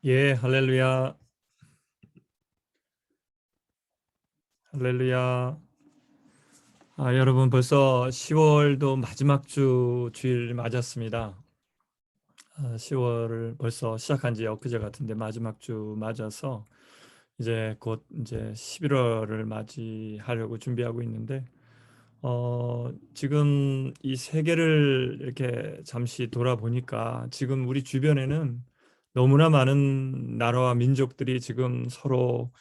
예, 할렐루야, 할렐루야. 여러분 벌써 10월도 마지막 주일 맞았습니다. 10월을 벌써 시작한 지 엊그제 같은데 마지막 주 맞아서 이제 곧 이제 11월을 맞이하려고 준비하고 있는데 지금 이 세계를 이렇게 잠시 돌아보니까 지금 우리 주변에는 너무나 많은 나라와 민족들이 지금 서로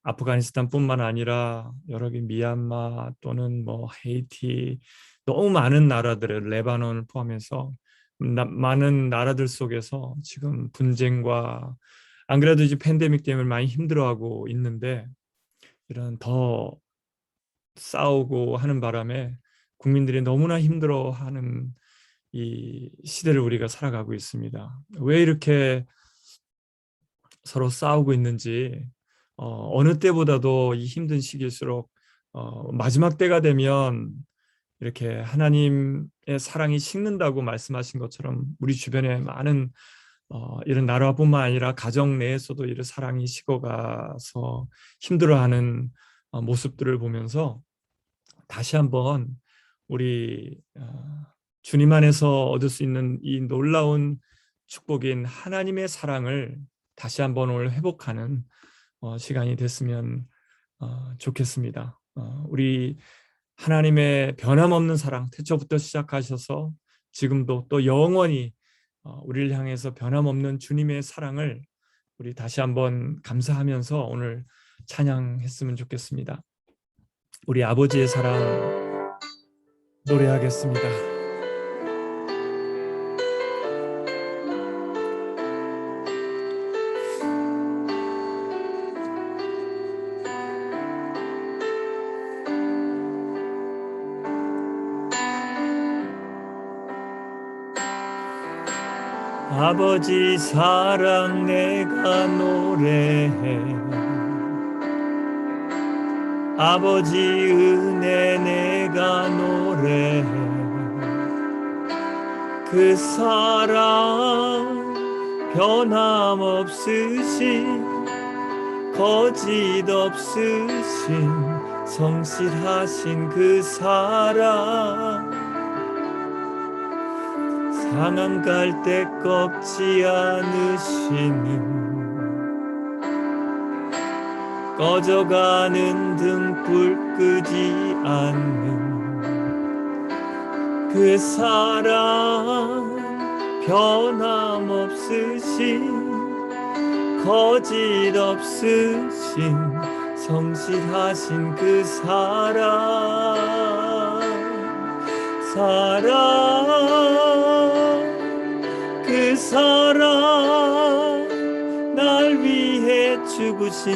아프가니스탄뿐만 아니라 여러 개 미얀마 또는 뭐 헤이티 너무 많은 나라들을 레바논을 포함해서 많은 나라들 속에서 지금 분쟁과 안 그래도 이제 팬데믹 때문에 많이 힘들어하고 있는데 이런 더 싸우고 하는 바람에 국민들이 너무나 힘들어하는 이 시대를 우리가 살아가고 있습니다. 왜 이렇게 서로 싸우고 있는지 어느 때보다도 이 힘든 시기일수록 마지막 때가 되면 이렇게 하나님의 사랑이 식는다고 말씀하신 것처럼 우리 주변에 많은 이런 나라뿐만 아니라 가정 내에서도 이런 사랑이 식어가서 힘들어하는 모습들을 보면서 다시 한번 우리 주님 안에서 얻을 수 있는 이 놀라운 축복인 하나님의 사랑을 다시 한번 오늘 회복하는 시간이 됐으면 좋겠습니다. 우리 하나님의 변함없는 사랑, 태초부터 시작하셔서 지금도 또 영원히 우리를 향해서 변함없는 주님의 사랑을 우리 다시 한번 감사하면서 오늘 찬양했으면 좋겠습니다. 우리 아버지의 사랑 노래하겠습니다. 아버지 사랑 내가 노래해, 아버지 은혜 내가 노래해, 그 사랑 변함없으신 거짓 없으신 성실하신 그 사랑, 상한 갈대 꺾지 않으시는 꺼져가는 등불 끄지 않는 그 사랑, 변함없으신 거짓 없으신 성실하신 그 사랑, 그 사랑 날 위해 죽으신,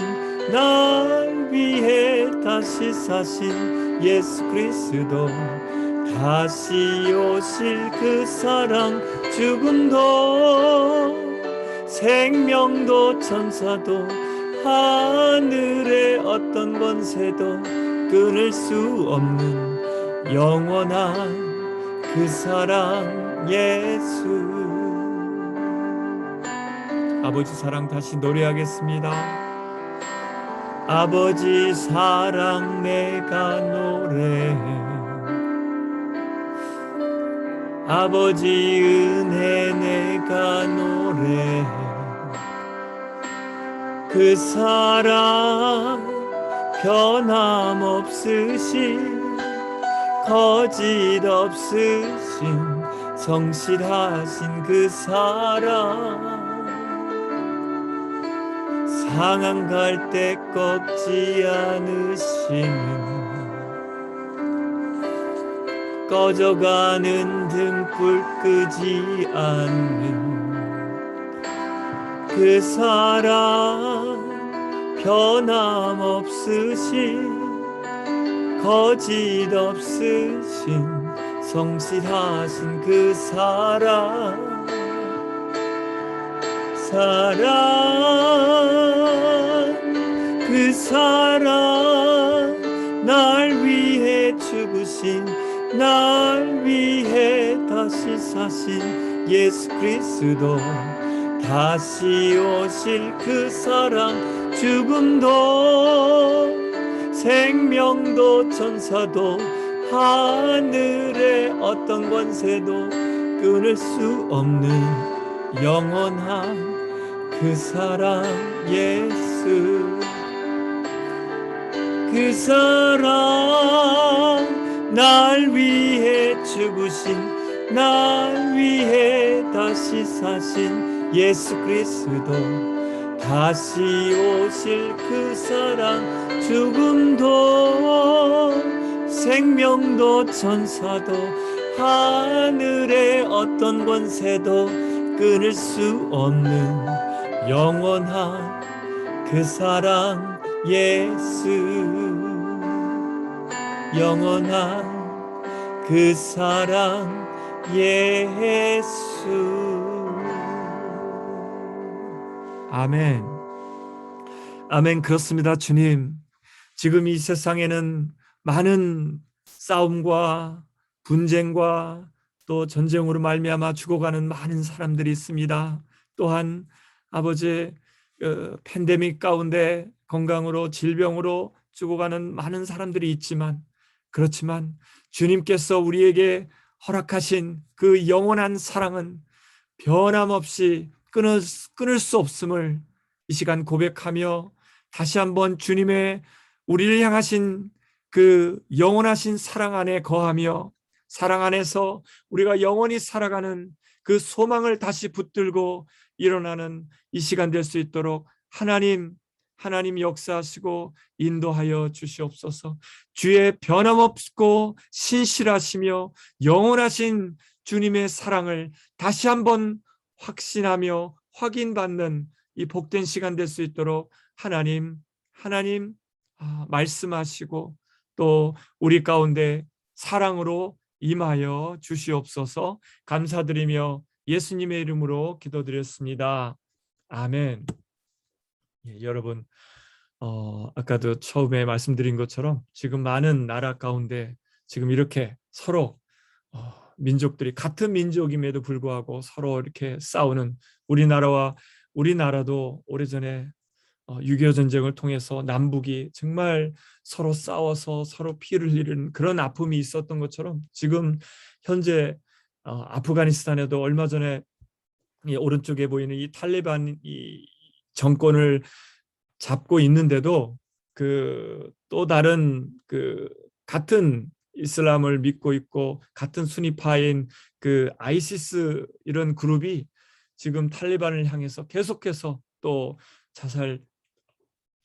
날 위해 다시 사신 예수 그리스도, 다시 오실 그 사랑, 죽음도 생명도 천사도 하늘의 어떤 권세도 끊을 수 없는 영원한 그 사랑 예수. 아버지 사랑 다시 노래하겠습니다. 아버지 사랑 내가 노래해, 아버지 은혜 내가 노래해, 그 사랑 변함없으신 거짓 없으신 성실하신 그 사랑, 상한 갈대 꺾지 않으시는 꺼져가는 등불 끄지 않는 그 사랑, 변함없으신 거짓 없으신 성실하신 그 사랑, 그 사랑 날 위해 죽으신, 날 위해 다시 사신 예수 그리스도, 다시 오실 그 사랑, 죽음도 생명도 천사도 하늘의 어떤 권세도 끊을 수 없는 영원한 그 사랑 예수. 그 사랑 날 위해 죽으신, 날 위해 다시 사신 예수 그리스도, 다시 오실 그 사랑, 죽음도 생명도 천사도 하늘의 어떤 권세도 끊을 수 없는 영원한 그 사랑 예수. 영원한 그 사랑 예수. 아멘. 아멘. 그렇습니다. 주님, 지금 이 세상에는 많은 싸움과 분쟁과 또 전쟁으로 말미암아 죽어가는 많은 사람들이 있습니다. 또한 아버지, 팬데믹 가운데 건강으로, 질병으로 죽어가는 많은 사람들이 있지만, 그렇지만 주님께서 우리에게 허락하신 그 영원한 사랑은 변함없이 끊을 수 없음을 이 시간 고백하며, 다시 한번 주님의 우리를 향하신 그 영원하신 사랑 안에 거하며, 사랑 안에서 우리가 영원히 살아가는 그 소망을 다시 붙들고 일어나는 이 시간 될 수 있도록 하나님 역사하시고 인도하여 주시옵소서. 주의 변함없고 신실하시며 영원하신 주님의 사랑을 다시 한번 확신하며 확인받는 이 복된 시간 될 수 있도록 하나님 말씀하시고 또 우리 가운데 사랑으로 임하여 주시옵소서. 감사드리며 예수님의 이름으로 기도드렸습니다. 아멘. 여러분, 아까도 처음에 말씀드린 것처럼 지금 많은 나라 가운데 지금 이렇게 서로 민족들이 같은 민족임에도 불구하고 서로 이렇게 싸우는, 우리나라도 오래전에 6.25 전쟁을 통해서 남북이 정말 서로 싸워서 서로 피를 흘리는 그런 아픔이 있었던 것처럼, 지금 현재 아프가니스탄에도 얼마 전에 이 오른쪽에 보이는 이 탈레반 이 정권을 잡고 있는데도 그 또 다른 그 같은 이슬람을 믿고 있고 같은 수니파인 그 아이시스 이런 그룹이 지금 탈레반을 향해서 계속해서 또 자살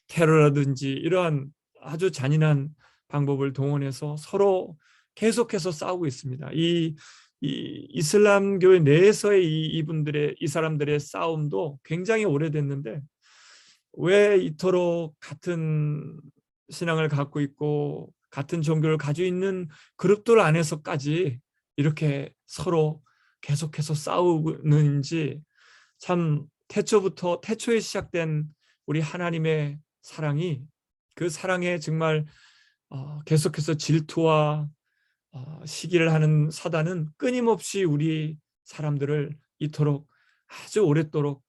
테러라든지 이러한 아주 잔인한 방법을 동원해서 서로 계속해서 싸우고 있습니다. 이 이슬람교회 내에서의 이 사람들의 싸움도 굉장히 오래됐는데, 왜 이토록 같은 신앙을 갖고 있고 같은 종교를 가지고 있는 그룹들 안에서까지 이렇게 서로 계속해서 싸우는지, 참 태초에 시작된 우리 하나님의 사랑이, 그 사랑에 정말 계속해서 질투와 시기를 하는 사단은 끊임없이 우리 사람들을 이토록 아주 오랫도록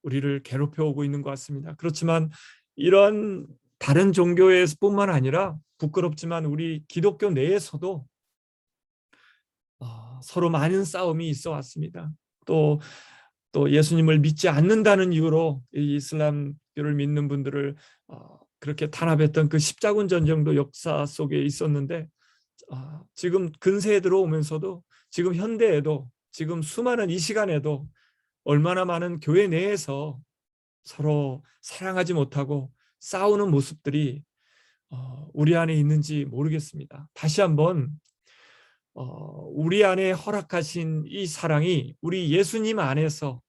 우리를 괴롭혀 오고 있는 것 같습니다. 그렇지만 이런 다른 종교에서뿐만 아니라 부끄럽지만 우리 기독교 내에서도 서로 많은 싸움이 있어 왔습니다. 또 예수님을 믿지 않는다는 이유로 이 이슬람교를 믿는 분들을 그렇게 탄압했던 그 십자군 전쟁도 역사 속에 있었는데, 지금 근세에 들어오면서도 지금 현대에도 지금 수많은 이 시간에도 얼마나 많은 교회 내에서 서로 사랑하지 못하고 싸우는 모습들이 우리 안에 있는지 모르겠습니다. 다시 한번 우리 안에 허락하신 이 사랑이, 우리 예수님 안에서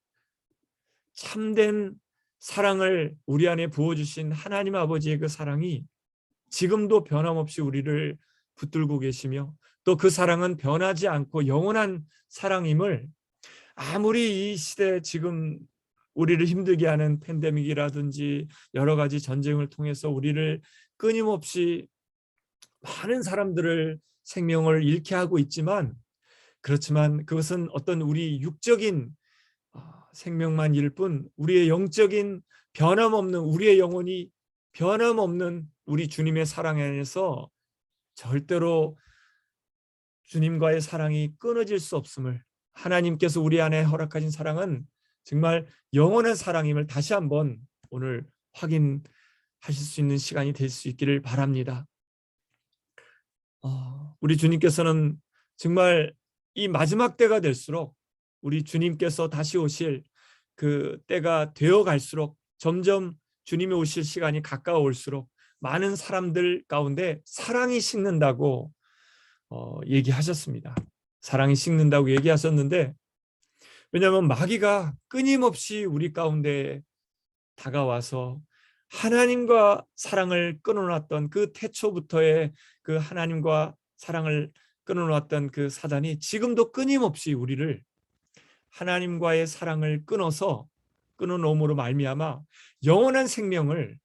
참된 사랑을 우리 안에 부어주신 하나님 아버지의 그 사랑이 지금도 변함없이 우리를 붙들고 계시며, 또 그 사랑은 변하지 않고 영원한 사랑임을, 아무리 이 시대 지금 우리를 힘들게 하는 팬데믹이라든지 여러 가지 전쟁을 통해서 우리를 끊임없이 많은 사람들을 생명을 잃게 하고 있지만, 그렇지만 그것은 어떤 우리 육적인 생명만 일 뿐 우리의 영적인 변함없는 우리의 영혼이 변함없는 우리 주님의 사랑 안에서 절대로 주님과의 사랑이 끊어질 수 없음을, 하나님께서 우리 안에 허락하신 사랑은 정말 영원한 사랑임을 다시 한번 오늘 확인하실 수 있는 시간이 될 수 있기를 바랍니다. 우리 주님께서는 정말 이 마지막 때가 될수록 우리 주님께서 다시 오실 그 때가 되어 갈수록 점점 주님이 오실 시간이 가까워올수록 많은 사람들 가운데 사랑이 식는다고 얘기하셨습니다. 사랑이 식는다고 얘기하셨는데, 왜냐하면 마귀가 끊임없이 우리 가운데 다가와서 하나님과 사랑을 끊어놨던 그 태초부터의 그 하나님과 사랑을 끊어놨던 그 사단이 지금도 끊임없이 우리를 하나님과의 사랑을 끊어놓음으로 말미암아 영원한 생명을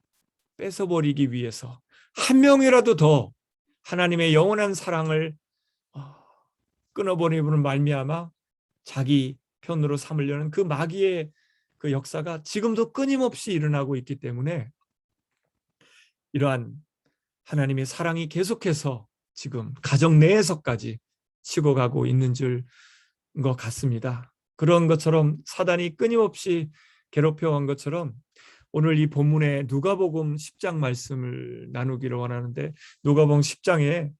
뺏어버리기 위해서 한 명이라도 더 하나님의 영원한 사랑을 끊어버리는 말미암아 자기 편으로 삼으려는 그 마귀의 그 역사가 지금도 끊임없이 일어나고 있기 때문에 이러한 하나님의 사랑이 계속해서 지금 가정 내에서까지 치고 가고 있는 줄 것 같습니다. 그런 것처럼 사단이 끊임없이 괴롭혀온 것처럼 오늘 이 본문의 누가복음 10장 말씀을 나누기를 원하는데, 누가복음 10장에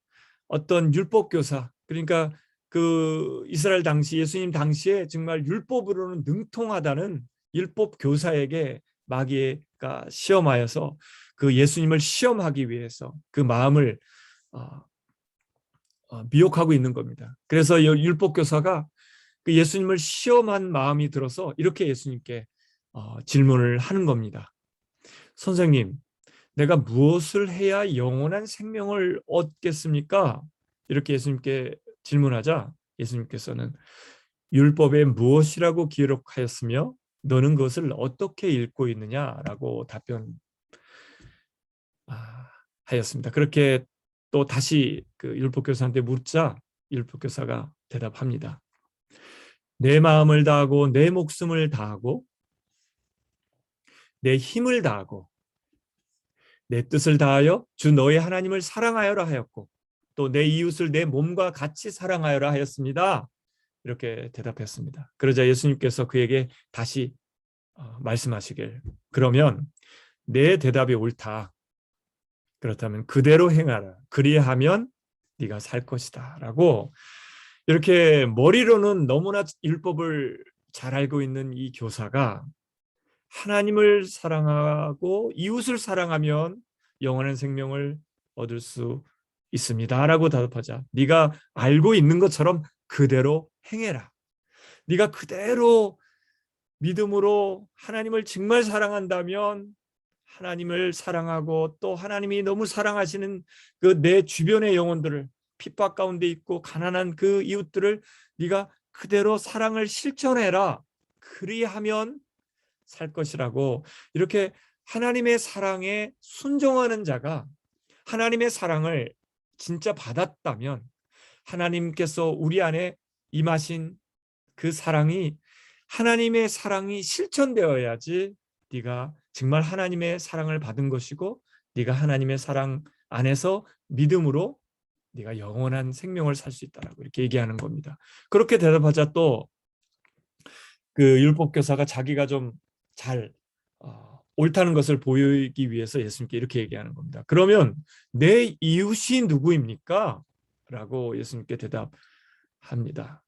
어떤 율법교사, 그러니까 그 이스라엘 당시 예수님 당시에 정말 율법으로는 능통하다는 율법교사에게 마귀가 시험하여서 그 예수님을 시험하기 위해서 그 마음을 미혹하고 있는 겁니다. 그래서 율법교사가 그 예수님을 시험한 마음이 들어서 이렇게 예수님께 질문을 하는 겁니다. 선생님, 내가 무엇을 해야 영원한 생명을 얻겠습니까? 이렇게 예수님께 질문하자 예수님께서는 율법에 무엇이라고 기록하였으며 너는 그것을 어떻게 읽고 있느냐라고 답변하였습니다. 그렇게 또 다시 그 율법교사한테 묻자 율법교사가 대답합니다. 내 마음을 다하고 내 목숨을 다하고 내 힘을 다하고 내 뜻을 다하여 주 너의 하나님을 사랑하여라 하였고 또 내 이웃을 내 몸과 같이 사랑하여라 하였습니다. 이렇게 대답했습니다. 그러자 예수님께서 그에게 다시 말씀하시길, 그러면 내 대답이 옳다. 그렇다면 그대로 행하라. 그리하면 네가 살 것이다. 라고 이렇게 머리로는 너무나 율법을 잘 알고 있는 이 교사가 하나님을 사랑하고 이웃을 사랑하면 영원한 생명을 얻을 수 있습니다. 라고 대답하자 네가 알고 있는 것처럼 그대로 행해라. 네가 그대로 믿음으로 하나님을 정말 사랑한다면 하나님을 사랑하고 또 하나님이 너무 사랑하시는 그 내 주변의 영혼들을, 핍박 가운데 있고 가난한 그 이웃들을 네가 그대로 사랑을 실천해라. 그리하면 살 것이라고, 이렇게 하나님의 사랑에 순종하는 자가 하나님의 사랑을 진짜 받았다면 하나님께서 우리 안에 임하신 그 사랑이, 하나님의 사랑이 실천되어야지 네가 정말 하나님의 사랑을 받은 것이고 네가 하나님의 사랑 안에서 믿음으로 네가 영원한 생명을 살 수 있다라고 이렇게 얘기하는 겁니다. 그렇게 대답하자 또 그 율법교사가 자기가 좀 잘 옳다는 것을 보이기 위해서 예수님께 이렇게 얘기하는 겁니다. 그러면 내 이웃이 누구입니까? 라고 예수님께 대답합니다.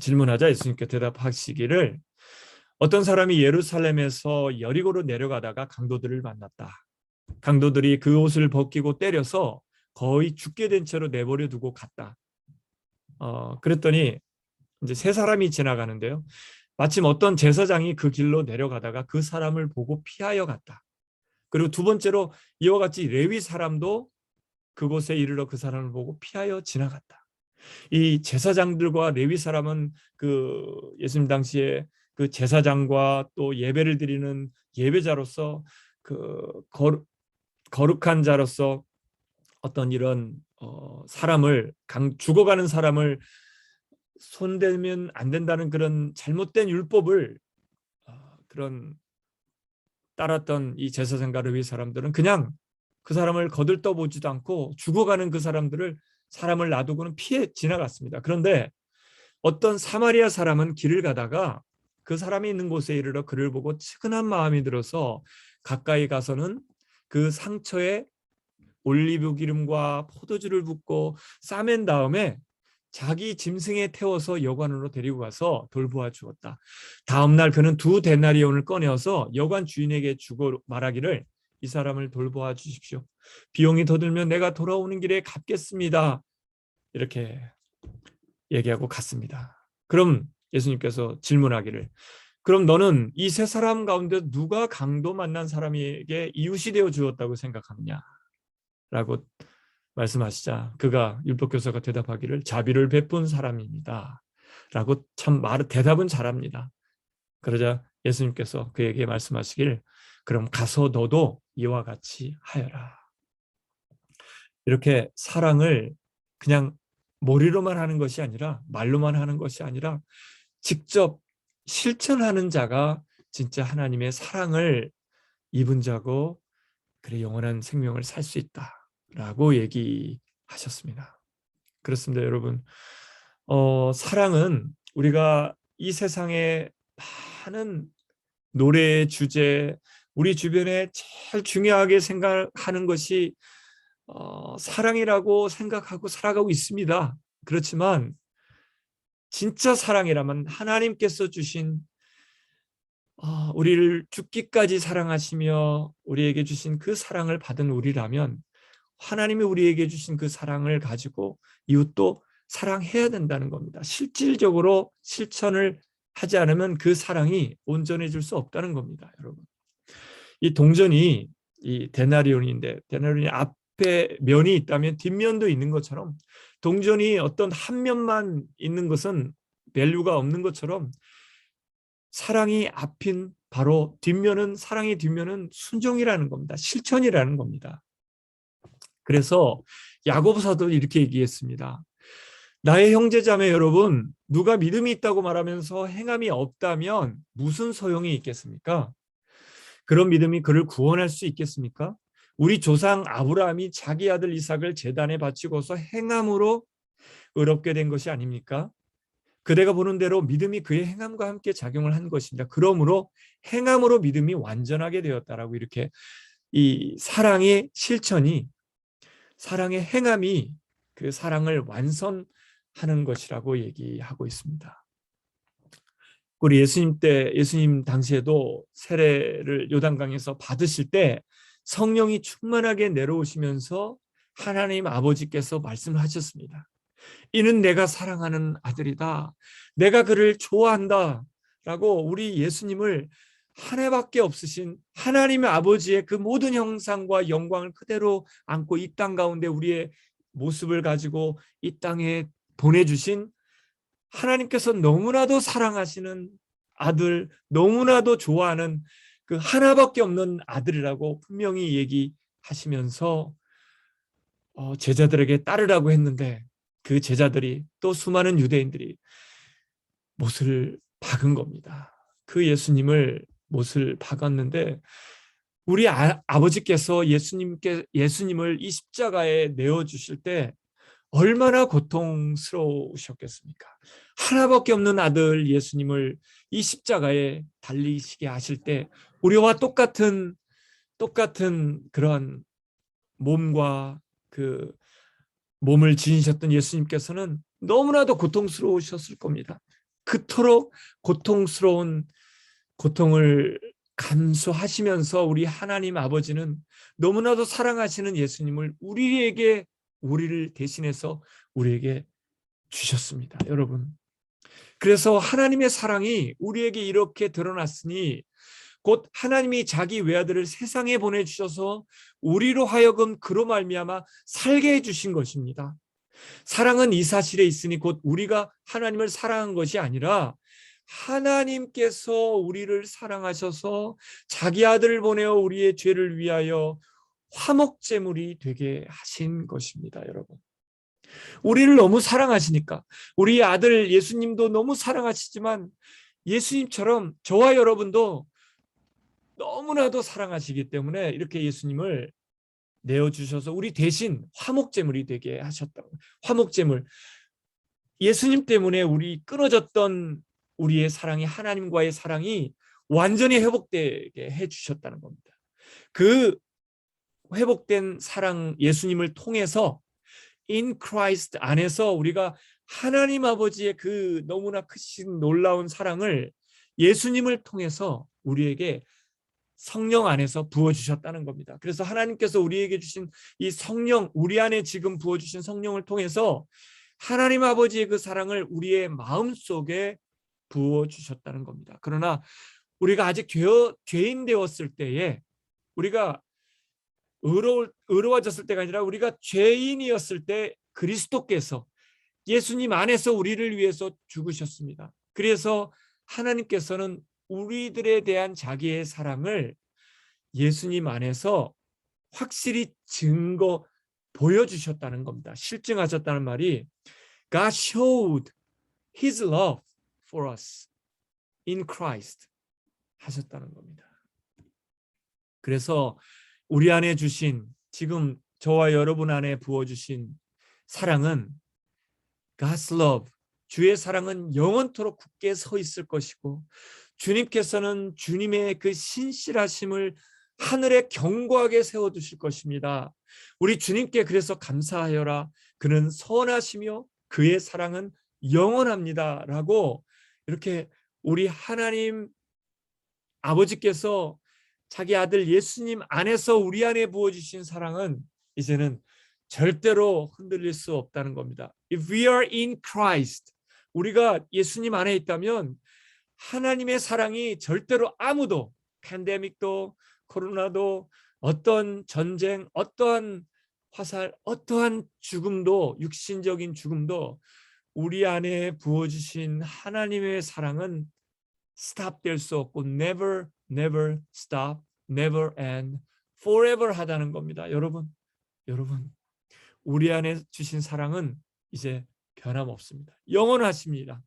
질문하자 예수님께 대답하시기를, 어떤 사람이 예루살렘에서 여리고로 내려가다가 강도들을 만났다. 강도들이 그 옷을 벗기고 때려서 거의 죽게 된 채로 내버려 두고 갔다. 그랬더니 이제 세 사람이 지나가는데요. 마침 어떤 제사장이 그 길로 내려가다가 그 사람을 보고 피하여 갔다. 그리고 두 번째로 이와 같이 레위 사람도 그곳에 이르러 그 사람을 보고 피하여 지나갔다. 이 제사장들과 레위 사람은 그 예수님 당시에 그 제사장과 또 예배를 드리는 예배자로서 그 거룩한 자로서 어떤 이런 사람을 죽어가는 사람을 손대면 안 된다는 그런 잘못된 율법을 그런 따랐던 이 제사장과 레위 사람들은 그냥 그 사람을 거들떠보지도 않고 죽어가는 그 사람을 놔두고는 피해 지나갔습니다. 그런데 어떤 사마리아 사람은 길을 가다가 그 사람이 있는 곳에 이르러 그를 보고 측은한 마음이 들어서 가까이 가서는 그 상처에 올리브 기름과 포도주를 붓고 싸맨 다음에 자기 짐승에 태워서 여관으로 데리고 가서 돌보아 주었다. 다음 날 그는 2데나리온을 꺼내어서 여관 주인에게 주고 말하기를 이 사람을 돌보아 주십시오. 비용이 더 들면 내가 돌아오는 길에 갚겠습니다. 이렇게 얘기하고 갔습니다. 그럼 예수님께서 질문하기를 그럼 너는 이 세 사람 가운데 누가 강도 만난 사람에게 이웃이 되어 주었다고 생각하느냐? 라고 말씀하시자 그가 율법교사가 대답하기를 자비를 베푼 사람입니다. 라고 참 대답은 잘합니다. 그러자 예수님께서 그에게 말씀하시길 그럼 가서 너도 이와 같이 하여라. 이렇게 사랑을 그냥 머리로만 하는 것이 아니라 말로만 하는 것이 아니라 직접 실천하는 자가 진짜 하나님의 사랑을 입은 자고 그래 영원한 생명을 살 수 있다라고 얘기하셨습니다. 그렇습니다, 여러분. 사랑은 우리가 이 세상에 많은 노래의 주제, 우리 주변에 제일 중요하게 생각하는 것이 사랑이라고 생각하고 살아가고 있습니다. 그렇지만 진짜 사랑이라면 하나님께서 주신 우리를 죽기까지 사랑하시며 우리에게 주신 그 사랑을 받은 우리라면 하나님이 우리에게 주신 그 사랑을 가지고 이웃도 사랑해야 된다는 겁니다. 실질적으로 실천을 하지 않으면 그 사랑이 온전해질 수 없다는 겁니다, 여러분. 이 동전이 이 데나리온인데 데나리온이 앞에 면이 있다면 뒷면도 있는 것처럼 동전이 어떤 한 면만 있는 것은 밸류가 없는 것처럼 사랑이 앞인 바로 사랑의 뒷면은 순종이라는 겁니다. 실천이라는 겁니다. 그래서 야고보서도 이렇게 얘기했습니다. 나의 형제자매 여러분, 누가 믿음이 있다고 말하면서 행함이 없다면 무슨 소용이 있겠습니까? 그런 믿음이 그를 구원할 수 있겠습니까? 우리 조상 아브라함이 자기 아들 이삭을 제단에 바치고서 행함으로 의롭게 된 것이 아닙니까? 그대가 보는 대로 믿음이 그의 행함과 함께 작용을 한 것입니다. 그러므로 행함으로 믿음이 완전하게 되었다라고 이렇게 이 사랑의 실천이 사랑의 행함이 그 사랑을 완성하는 것이라고 얘기하고 있습니다. 우리 예수님 당시에도 세례를 요단강에서 받으실 때 성령이 충만하게 내려오시면서 하나님 아버지께서 말씀을 하셨습니다. 이는 내가 사랑하는 아들이다. 내가 그를 좋아한다. 라고 우리 예수님을 하나밖에 없으신 하나님의 아버지의 그 모든 형상과 영광을 그대로 안고 이 땅 가운데 우리의 모습을 가지고 이 땅에 보내주신 하나님께서 너무나도 사랑하시는 아들, 너무나도 좋아하는 그 하나밖에 없는 아들이라고 분명히 얘기하시면서 제자들에게 따르라고 했는데 그 제자들이 또 수많은 유대인들이 못을 박은 겁니다. 그 예수님을 못을 박았는데 우리 아버지께서 예수님을 이 십자가에 내어주실 때 얼마나 고통스러우셨겠습니까? 하나밖에 없는 아들 예수님을 이 십자가에 달리시게 하실 때 우리와 똑같은 그러한 몸과 그 몸을 지니셨던 예수님께서는 너무나도 고통스러우셨을 겁니다. 그토록 고통을 감수하시면서 우리 하나님 아버지는 너무나도 사랑하시는 예수님을 우리를 대신해서 우리에게 주셨습니다, 여러분. 그래서 하나님의 사랑이 우리에게 이렇게 드러났으니 곧 하나님이 자기 외아들을 세상에 보내주셔서 우리로 하여금 그로 말미암아 살게 해주신 것입니다. 사랑은 이 사실에 있으니 곧 우리가 하나님을 사랑한 것이 아니라 하나님께서 우리를 사랑하셔서 자기 아들을 보내어 우리의 죄를 위하여 화목제물이 되게 하신 것입니다, 여러분. 우리를 너무 사랑하시니까 우리 아들 예수님도 너무 사랑하시지만 예수님처럼 저와 여러분도 너무나도 사랑하시기 때문에 이렇게 예수님을 내어주셔서 우리 대신 화목제물이 되게 하셨다. 화목제물. 예수님 때문에 우리 끊어졌던 우리의 사랑이, 하나님과의 사랑이 완전히 회복되게 해주셨다는 겁니다. 그 회복된 사랑, 예수님을 통해서 in Christ 안에서 우리가 하나님 아버지의 그 너무나 크신 놀라운 사랑을 예수님을 통해서 우리에게 성령 안에서 부어주셨다는 겁니다. 그래서 하나님께서 우리에게 주신 이 성령, 우리 안에 지금 부어주신 성령을 통해서 하나님 아버지의 그 사랑을 우리의 마음속에 부어주셨다는 겁니다. 그러나 우리가 아직 죄인 되었을 때에, 우리가 의로워졌을 때가 아니라 우리가 죄인이었을 때 그리스도께서 예수님 안에서 우리를 위해서 죽으셨습니다. 그래서 하나님께서는 우리들에 대한 자기의 사랑을 예수님 안에서 확실히 보여주셨다는 겁니다. 실증하셨다는 말이 God showed His love for us in Christ 하셨다는 겁니다. 그래서 우리 안에 주신, 지금 저와 여러분 안에 부어주신 사랑은 God's love, 주의 사랑은 영원토록 굳게 서 있을 것이고, 주님께서는 주님의 그 신실하심을 하늘에 견고하게 세워두실 것입니다. 우리 주님께 그래서 감사하여라. 그는 선하시며 그의 사랑은 영원합니다. 라고 이렇게 우리 하나님 아버지께서 자기 아들 예수님 안에서 우리 안에 부어주신 사랑은 이제는 절대로 흔들릴 수 없다는 겁니다. If we are in Christ, 우리가 예수님 안에 있다면 하나님의 사랑이 절대로 아무도, 팬데믹도, 코로나도, 어떤 전쟁, 어떠한 화살, 어떠한 죽음도, 육신적인 죽음도 우리 안에 부어주신 하나님의 사랑은 스탑될 수 없고 never, never stop, never end, forever 하다는 겁니다. 여러분, 우리 안에 주신 사랑은 이제 변함없습니다. 영원하십니다.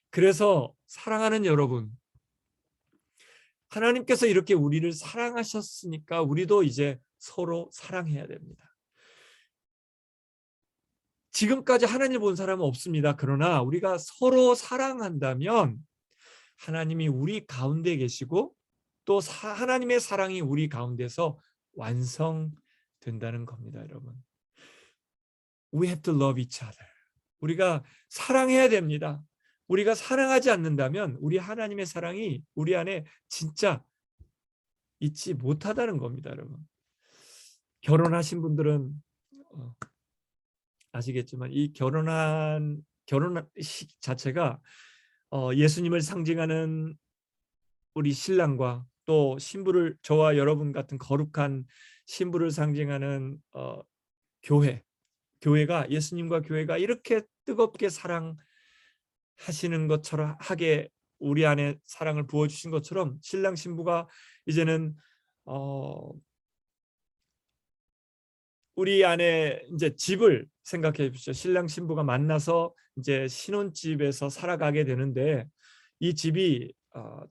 그래서 사랑하는 여러분, 하나님께서 이렇게 우리를 사랑하셨으니까 우리도 이제 서로 사랑해야 됩니다. 지금까지 하나님을 본 사람은 없습니다. 그러나 우리가 서로 사랑한다면 하나님이 우리 가운데 계시고 또 하나님의 사랑이 우리 가운데서 완성된다는 겁니다. 여러분, We have to love each other. 우리가 사랑해야 됩니다. 우리가 사랑하지 않는다면 우리 하나님의 사랑이 우리 안에 진짜 있지 못하다는 겁니다. 여러분, 결혼하신 분들은 아시겠지만 이 결혼식 자체가 예수님을 상징하는 우리 신랑과 또 신부를, 저와 여러분 같은 거룩한 신부를 상징하는 교회가, 예수님과 교회가 이렇게 뜨겁게 사랑하시는 것처럼 하게 우리 안에 사랑을 부어주신 것처럼 신랑 신부가 이제는 우리 안에 이제 집을 생각해 보십시오. 신랑 신부가 만나서 이제 신혼집에서 살아가게 되는데 이 집이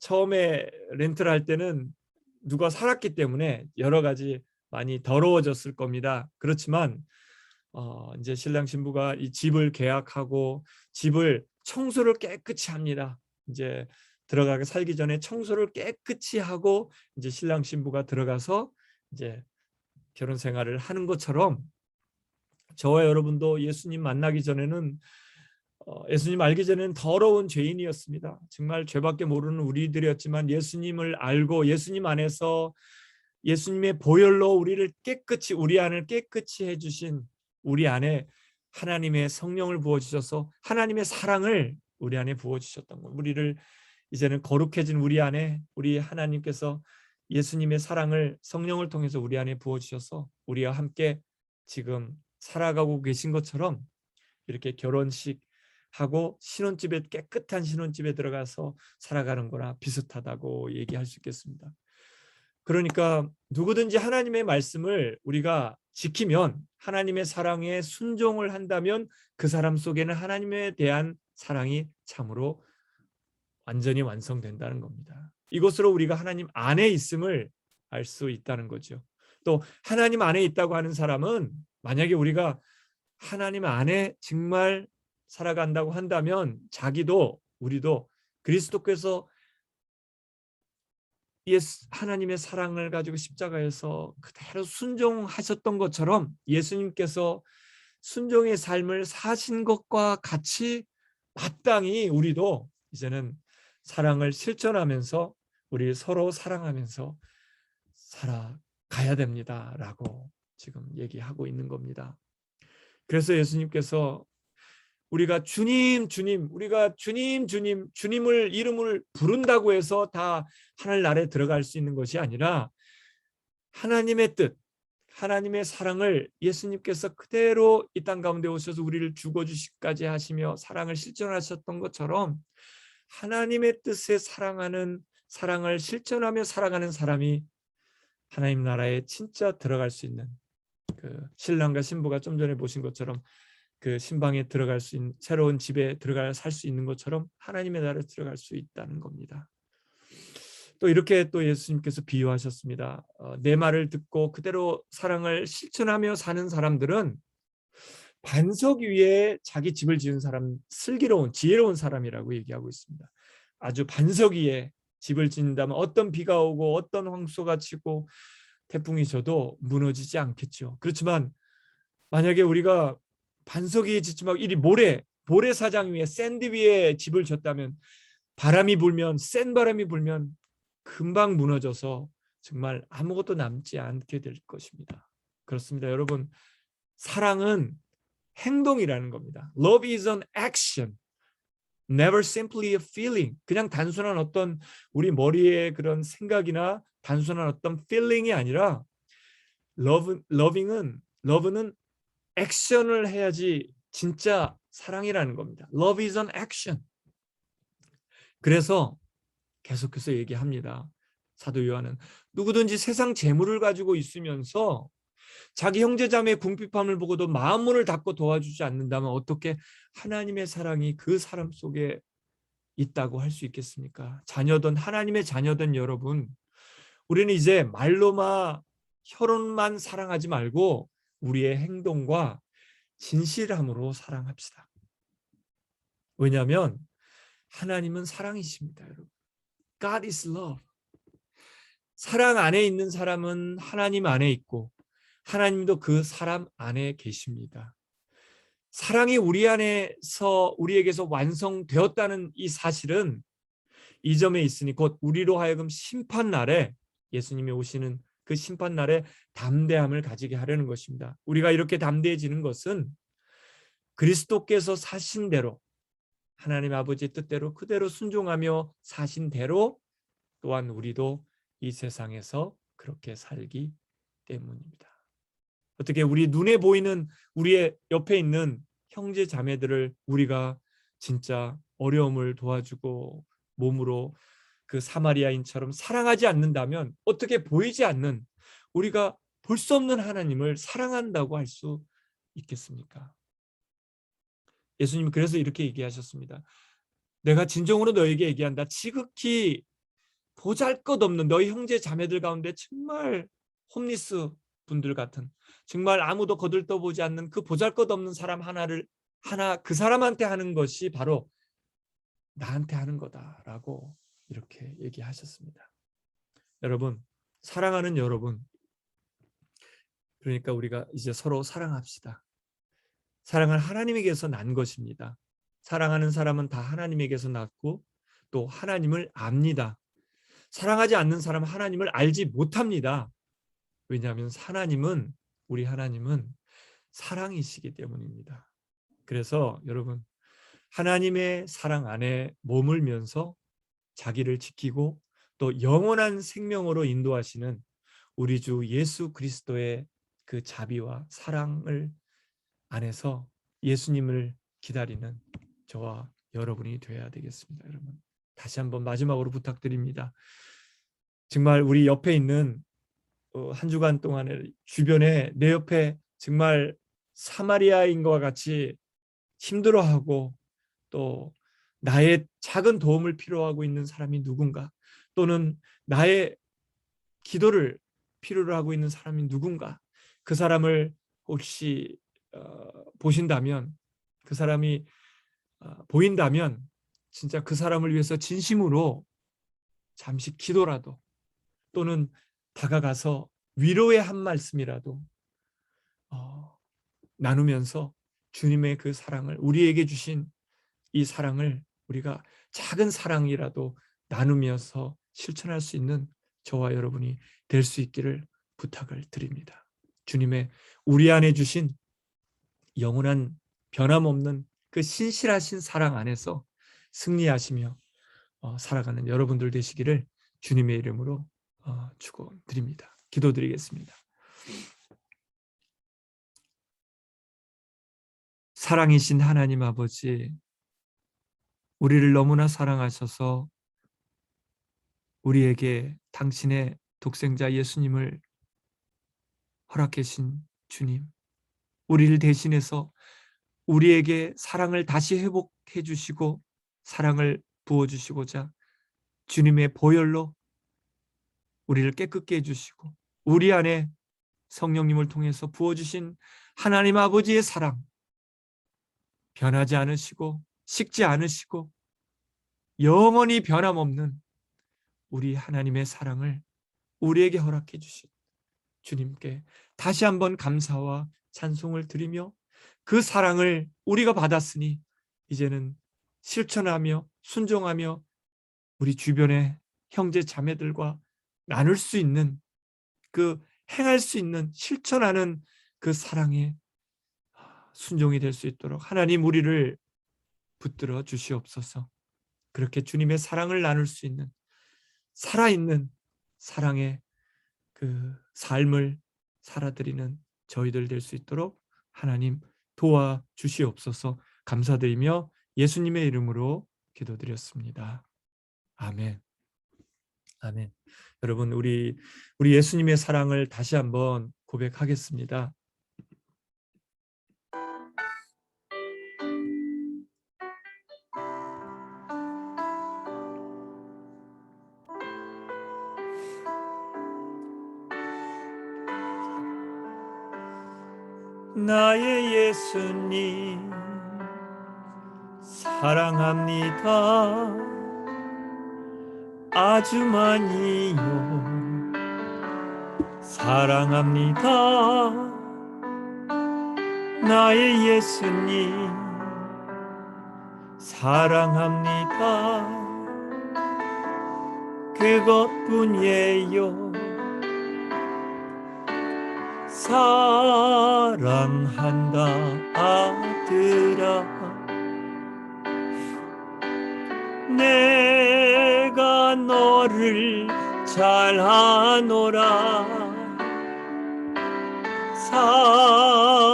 처음에 렌트를 할 때는 누가 살았기 때문에 여러 가지 많이 더러워졌을 겁니다. 그렇지만 이제 신랑 신부가 이 집을 계약하고 집을 청소를 깨끗이 합니다. 이제 들어가게 살기 전에 청소를 깨끗이 하고 이제 신랑 신부가 들어가서 이제 결혼 생활을 하는 것처럼 저와 여러분도 예수님 만나기 전에는 예수님 알기 전에는 더러운 죄인이었습니다. 정말 죄밖에 모르는 우리들이었지만 예수님을 알고 예수님 안에서 예수님의 보혈로 우리를 깨끗이, 우리 안을 깨끗이 해주신 우리 안에 하나님의 성령을 부어주셔서 하나님의 사랑을 우리 안에 부어주셨던 거예요. 우리를 이제는 거룩해진 우리 안에 우리 하나님께서 예수님의 사랑을 성령을 통해서 우리 안에 부어주셔서 우리와 함께 지금 살아가고 계신 것처럼 이렇게 결혼식 하고 신혼집에, 깨끗한 신혼집에 들어가서 살아가는 거나 비슷하다고 얘기할 수 있겠습니다. 그러니까 누구든지 하나님의 말씀을 우리가 지키면, 하나님의 사랑에 순종을 한다면 그 사람 속에는 하나님에 대한 사랑이 참으로 완전히 완성된다는 겁니다. 이것으로 우리가 하나님 안에 있음을 알 수 있다는 거죠. 또 하나님 안에 있다고 하는 사람은 만약에 우리가 하나님 안에 정말 살아간다고 한다면 자기도 우리도 그리스도께서 하나님의 사랑을 가지고 십자가에서 그대로 순종하셨던 것처럼 예수님께서 순종의 삶을 사신 것과 같이 마땅히 우리도 이제는 사랑을 실천하면서 우리 서로 사랑하면서 살아가야 됩니다라고 지금 얘기하고 있는 겁니다. 그래서 예수님께서 우리가 주님 주님 우리가 주님 주님 주님을 이름을 부른다고 해서 다 하늘나라에 들어갈 수 있는 것이 아니라 하나님의 뜻, 하나님의 사랑을 예수님께서 그대로 이 땅 가운데 오셔서 우리를 죽어주시기까지 하시며 사랑을 실천하셨던 것처럼 하나님의 뜻에 사랑을 실천하며 살아가는 사람이 하나님 나라에 진짜 들어갈 수 있는, 그 신랑과 신부가 좀 전에 보신 것처럼 그 신방에 들어갈 수 있는, 새로운 집에 들어가 살 수 있는 것처럼 하나님의 나라에 들어갈 수 있다는 겁니다. 또 이렇게 또 예수님께서 비유하셨습니다. 내 말을 듣고 그대로 사랑을 실천하며 사는 사람들은 반석 위에 자기 집을 지은 사람, 슬기로운 지혜로운 사람이라고 얘기하고 있습니다. 아주 반석 위에 집을 짓는다면 어떤 비가 오고 어떤 황소가 치고 태풍이 쳐도 무너지지 않겠죠. 그렇지만 만약에 우리가 반석 위에 짓지 말고 이리 모래사장 위에 샌드 위에 집을 졌다면 바람이 불면, 센 바람이 불면 금방 무너져서 정말 아무것도 남지 않게 될 것입니다. 그렇습니다. 여러분, 사랑은 행동이라는 겁니다. Love is an action, never simply a feeling. 그냥 단순한 어떤 우리 머리의 그런 생각이나 단순한 어떤 feeling이 아니라 러브는 액션을 해야지 진짜 사랑이라는 겁니다. Love is an action. 그래서 계속해서 얘기합니다. 사도 요한은 누구든지 세상 재물을 가지고 있으면서 자기 형제자매의 궁핍함을 보고도 마음 문을 닫고 도와주지 않는다면 어떻게 하나님의 사랑이 그 사람 속에 있다고 할 수 있겠습니까? 자녀든 하나님의 자녀든 여러분, 우리는 이제 혀로만 사랑하지 말고 우리의 행동과 진실함으로 사랑합시다. 왜냐하면 하나님은 사랑이십니다, 여러분. God is love. 사랑 안에 있는 사람은 하나님 안에 있고 하나님도 그 사람 안에 계십니다. 사랑이 우리에게서 완성되었다는 이 사실은 이 점에 있으니 곧 우리로 하여금 심판날에, 예수님이 오시는 그 심판날에 담대함을 가지게 하려는 것입니다. 우리가 이렇게 담대해지는 것은 그리스도께서 사신 대로, 하나님 아버지의 뜻대로 그대로 순종하며 사신 대로 또한 우리도 이 세상에서 그렇게 살기 때문입니다. 어떻게 우리 눈에 보이는 우리의 옆에 있는 형제 자매들을 우리가 진짜 어려움을 도와주고 몸으로 그 사마리아인처럼 사랑하지 않는다면 어떻게 보이지 않는, 우리가 볼 수 없는 하나님을 사랑한다고 할 수 있겠습니까? 예수님은 그래서 이렇게 얘기하셨습니다. 내가 진정으로 너에게 얘기한다. 지극히 보잘것없는 너희 형제 자매들 가운데 정말 홈리스 분들 같은, 정말 아무도 거들떠보지 않는 그 보잘것없는 사람 하나 그 사람한테 하는 것이 바로 나한테 하는 거다라고 이렇게 얘기하셨습니다. 여러분, 사랑하는 여러분, 그러니까 우리가 이제 서로 사랑합시다. 사랑은 하나님에게서 난 것입니다. 사랑하는 사람은 다 하나님에게서 났고 또 하나님을 압니다. 사랑하지 않는 사람은 하나님을 알지 못합니다. 왜냐하면 우리 하나님은 사랑이시기 때문입니다. 그래서 여러분, 하나님의 사랑 안에 머물면서 자기를 지키고 또 영원한 생명으로 인도하시는 우리 주 예수 그리스도의 그 자비와 사랑을 안에서 예수님을 기다리는 저와 여러분이 되어야 되겠습니다. 여러분, 다시 한번 마지막으로 부탁드립니다. 정말 우리 옆에 있는 한 주간 동안에 주변에 내 옆에 정말 사마리아인과 같이 힘들어하고 또 나의 작은 도움을 필요하고 있는 사람이 누군가, 또는 나의 기도를 필요로 하고 있는 사람이 누군가, 그 사람을 혹시 보신다면, 그 사람이 보인다면 진짜 그 사람을 위해서 진심으로 잠시 기도라도, 또는 다가가서 위로의 한 말씀이라도 나누면서 주님의 그 사랑을, 우리에게 주신 이 사랑을 우리가 작은 사랑이라도 나누면서 실천할 수 있는 저와 여러분이 될 수 있기를 부탁을 드립니다. 주님의 우리 안에 주신 영원한 변함없는 그 신실하신 사랑 안에서 승리하시며 살아가는 여러분들 되시기를 주님의 이름으로 축원드립니다. 기도드리겠습니다. 사랑이신 하나님 아버지, 우리를 너무나 사랑하셔서 우리에게 당신의 독생자 예수님을 허락해 주신 주님, 우리를 대신해서 우리에게 사랑을 다시 회복해 주시고 사랑을 부어 주시고자 주님의 보혈로 우리를 깨끗게 해주시고 우리 안에 성령님을 통해서 부어주신 하나님 아버지의 사랑, 변하지 않으시고 식지 않으시고 영원히 변함없는 우리 하나님의 사랑을 우리에게 허락해 주신 주님께 다시 한번 감사와 찬송을 드리며, 그 사랑을 우리가 받았으니 이제는 실천하며 순종하며 우리 주변의 형제 자매들과 나눌 수 있는, 그 행할 수 있는, 실천하는 그 사랑에 순종이 될 수 있도록 하나님 우리를 붙들어 주시옵소서. 그렇게 주님의 사랑을 나눌 수 있는 살아있는 사랑의 그 삶을 살아드리는 저희들 될 수 있도록 하나님 도와주시옵소서. 감사드리며 예수님의 이름으로 기도드렸습니다. 아멘. 아멘. 여러분, 우리 예수님의 사랑을 다시 한번 고백하겠습니다. 나의 예수님 사랑합니다. 아주 많이요 사랑합니다. 나의 예수님 사랑합니다. 그것뿐이에요. 사랑한다 아들아, 내가 너를 잘 아노라.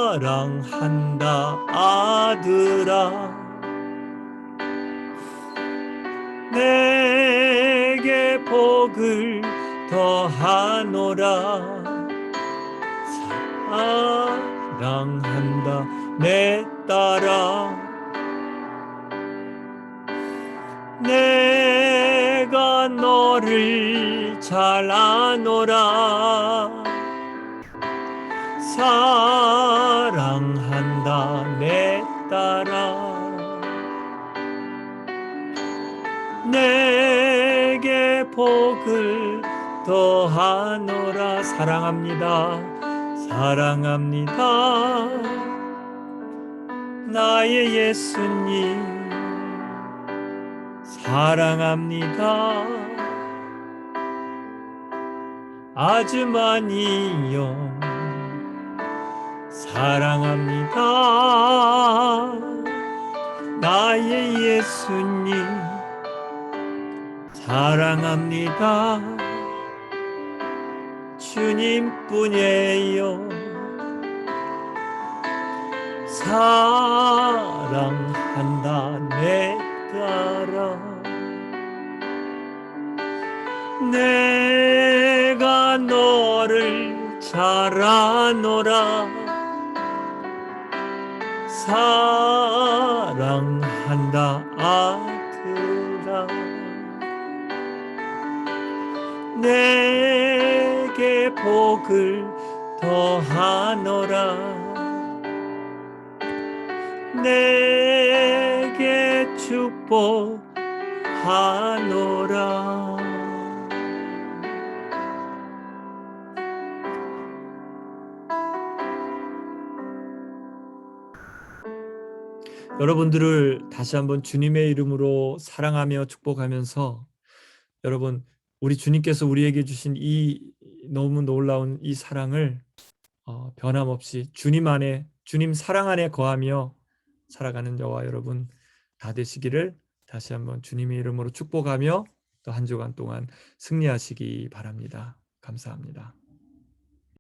사랑한다 아들아, 내게 복을 더하노라. 사랑한다 내 딸아, 내가 너를 잘 아노라. 사랑한다 내 딸아, 내게 복을 더하노라. 사랑합니다. 사랑합니다. 나의 예수님 사랑합니다. 아주 많이요 사랑합니다. 나의 예수님 사랑합니다. 주님뿐이에요. 사랑한다 내 딸아, 내가 너를 잘 아노라. 사랑한다 아들아, 내게 복을 더하노라. 내게 축복하노라. 여러분들을 다시 한번 주님의 이름으로 사랑하며 축복하면서, 여러분, 우리 주님께서 우리에게 주신 이 너무 놀라운 이 사랑을 변함없이 주님 안에, 주님 사랑 안에 거하며 살아가는 저와 여러분 다 되시기를 다시 한번 주님의 이름으로 축복하며 또 한 주간 동안 승리하시기 바랍니다. 감사합니다.